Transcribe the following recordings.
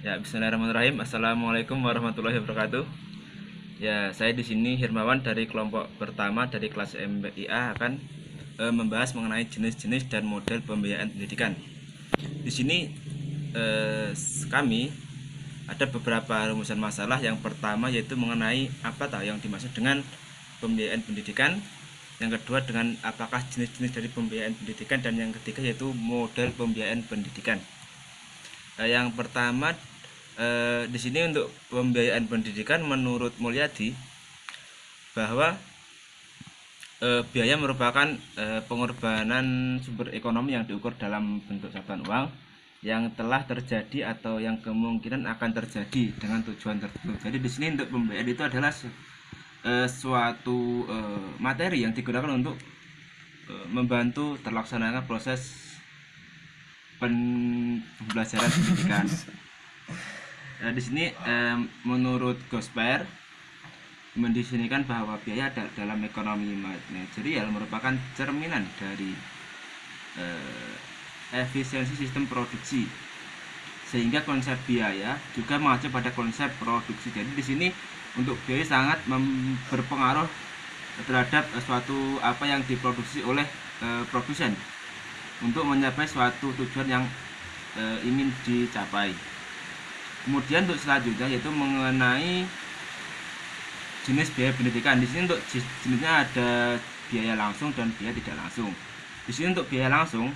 Ya, bismillahirrahmanirrahim. Assalamualaikum warahmatullahi wabarakatuh. Ya, saya di sini Hirmawan dari kelompok pertama dari kelas MBIA akan membahas mengenai jenis-jenis dan model pembiayaan pendidikan. Di sini kami ada beberapa rumusan masalah. Yang pertama yaitu mengenai apa tahu yang dimaksud dengan pembiayaan pendidikan. Yang kedua dengan apakah jenis-jenis dari pembiayaan pendidikan, dan yang ketiga yaitu model pembiayaan pendidikan. Yang pertama di sini untuk pembiayaan pendidikan menurut Mulyadi bahwa biaya merupakan pengorbanan sumber ekonomi yang diukur dalam bentuk satuan uang yang telah terjadi atau yang kemungkinan akan terjadi dengan tujuan tertentu. Jadi di sini untuk pembiayaan itu adalah suatu materi yang digunakan untuk membantu terlaksananya proses pembelajaran pendidikan. Di sini menurut Gosper mendisinikan bahwa biaya dalam ekonomi manajerial merupakan cerminan dari efisiensi sistem produksi, sehingga konsep biaya juga mengacu pada konsep produksi. Jadi di sini untuk biaya sangat berpengaruh terhadap suatu apa yang diproduksi oleh produsen untuk mencapai suatu tujuan yang ingin dicapai. Kemudian untuk selanjutnya yaitu mengenai jenis biaya pendidikan. Di sini untuk jenisnya ada biaya langsung dan biaya tidak langsung. Di sini untuk biaya langsung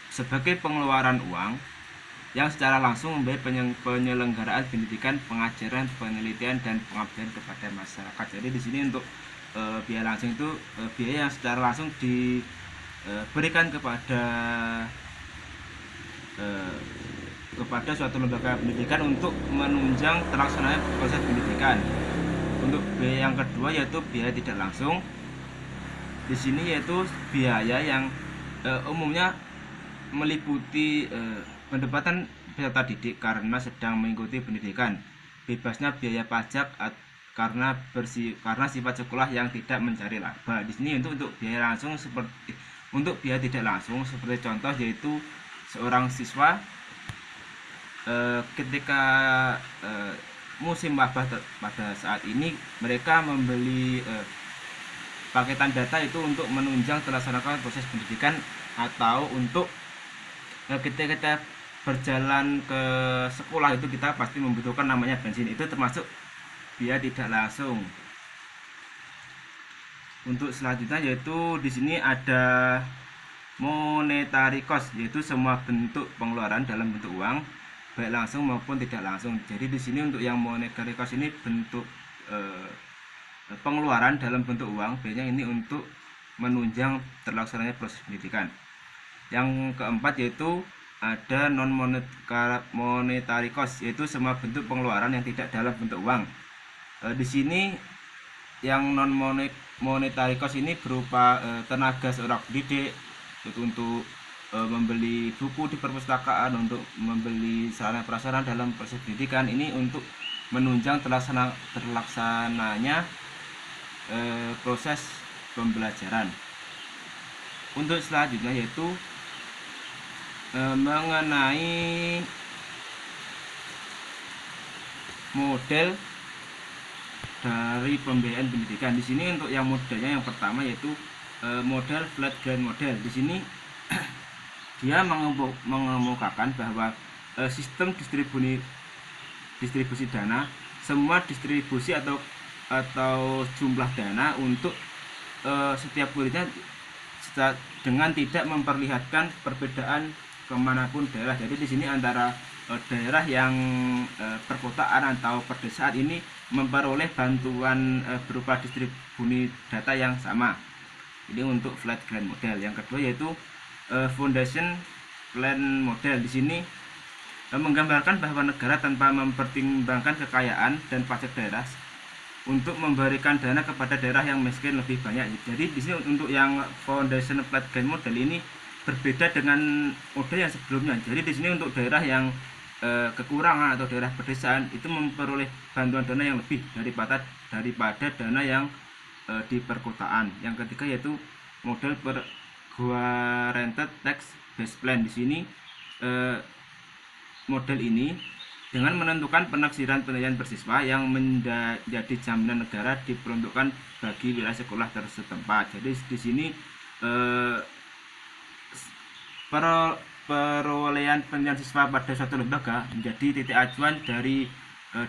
sebagai pengeluaran uang yang secara langsung membiayai penyelenggaraan pendidikan, pengajaran, penelitian dan pengabdian kepada masyarakat. Jadi di sini untuk biaya langsung itu biaya yang secara langsung diberikan kepada suatu lembaga pendidikan untuk menunjang terlaksananya proses pendidikan. Untuk biaya yang kedua yaitu biaya tidak langsung. Di sini yaitu biaya yang umumnya meliputi pendapatan peserta didik karena sedang mengikuti pendidikan, bebasnya biaya pajak karena sifat sekolah yang tidak mencari laba. Di sini untuk biaya langsung seperti untuk biaya tidak langsung seperti contoh yaitu seorang siswa ketika musim wabah pada saat ini mereka membeli paketan data itu untuk menunjang terlaksanakan proses pendidikan, atau untuk ketika kita berjalan ke sekolah itu kita pasti membutuhkan namanya bensin, itu termasuk biaya tidak langsung. Untuk selanjutnya yaitu di sini ada monetary cost, yaitu semua bentuk pengeluaran dalam bentuk uang baik langsung maupun tidak langsung. Jadi di sini untuk yang monetary cost ini bentuk pengeluaran dalam bentuk uang, biasanya ini untuk menunjang terlaksananya proses pendidikan. Yang keempat yaitu ada non monetary cost, yaitu semua bentuk pengeluaran yang tidak dalam bentuk uang. Di sini yang non monetary cost ini berupa tenaga seorang pendidik untuk membeli buku di perpustakaan, untuk membeli sarana prasarana dalam proses pendidikan, ini untuk menunjang terlaksananya proses pembelajaran. Untuk selanjutnya yaitu mengenai model dari pembiayaan pendidikan. Di sini untuk yang modelnya yang pertama yaitu model flat grant model. Di sini dia mengemukakan bahwa sistem distribusi dana, semua distribusi atau jumlah dana untuk setiap muridnya dengan tidak memperlihatkan perbedaan kemanapun daerah. Jadi di sini antara daerah yang perkotaan atau pedesaan ini memperoleh bantuan berupa distribusi data yang sama. Ini untuk flat grant model. Yang kedua yaitu foundation plan model. Di sini menggambarkan bahwa negara tanpa mempertimbangkan kekayaan dan pajak daerah untuk memberikan dana kepada daerah yang miskin lebih banyak. Jadi di sini untuk yang foundation flat grant model ini berbeda dengan model yang sebelumnya. Jadi di sini untuk daerah yang kekurangan atau daerah pedesaan itu memperoleh bantuan dana yang lebih daripada dana yang di perkotaan. Yang ketiga yaitu model guaranteed tax based plan. Di sini model ini dengan menentukan penafsiran penilaian bersiswa yang menjadi jaminan negara diperuntukkan bagi wilayah sekolah tersetempat. Jadi di sini perolehan penilaian siswa pada suatu lembaga menjadi titik acuan dari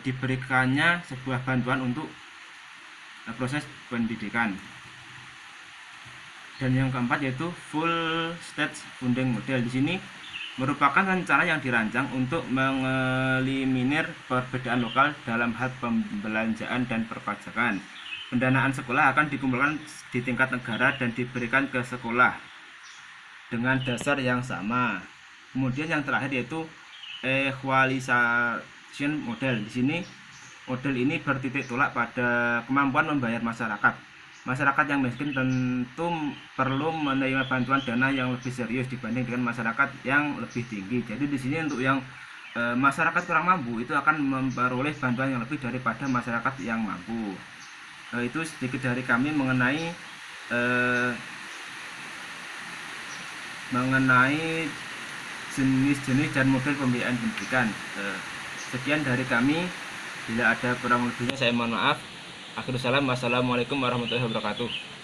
diberikannya sebuah bantuan untuk proses pendidikan. Dan yang keempat yaitu full stage funding model. Di sini merupakan rencana yang dirancang untuk mengeliminir perbedaan lokal dalam hal pembelanjaan dan perpajakan. Pendanaan sekolah akan dikumpulkan di tingkat negara dan diberikan ke sekolah dengan dasar yang sama. Kemudian yang terakhir yaitu equalization model. Di sini model ini bertitik tolak pada kemampuan membayar masyarakat. Masyarakat yang miskin tentu perlu menerima bantuan dana yang lebih serius dibanding dengan masyarakat yang lebih tinggi. Jadi di sini untuk yang masyarakat kurang mampu itu akan memperoleh bantuan yang lebih daripada masyarakat yang mampu. Itu sedikit dari kami mengenai jenis-jenis dan model pembiayaan pendidikan. Sekian dari kami. Bila ada kurang lebihnya saya mohon maaf. Akhirul salam. Wassalamualaikum warahmatullahi wabarakatuh.